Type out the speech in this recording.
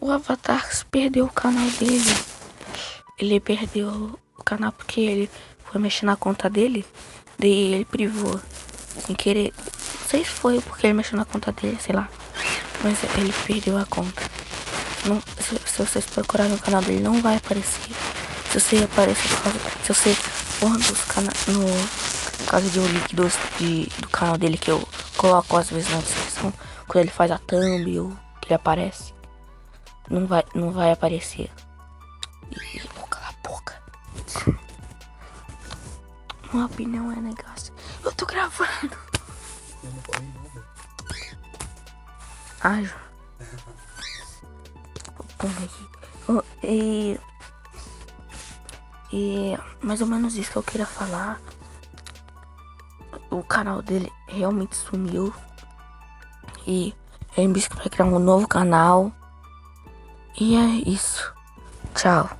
O Avatar perdeu o canal dele. Ele perdeu o canal porque ele foi mexer na conta dele. Daí ele privou sem querer. Não sei se foi porque ele mexeu na conta dele, sei lá. Mas ele perdeu a conta. Não, se vocês procurarem no canal dele, não vai aparecer. Se você aparecer por causa, se você for no caso de um link do canal dele que eu coloco às vezes na descrição, quando ele faz a thumb ou que ele aparece, não vai aparecer. E vou calar a boca. Uma opinião é negócio. Eu tô gravando. Eu não falei nada. Ai, vou pôr aqui. E mais ou menos isso que eu queria falar. O canal dele realmente sumiu. E ele me disse que vai criar um novo canal. E é isso. Tchau.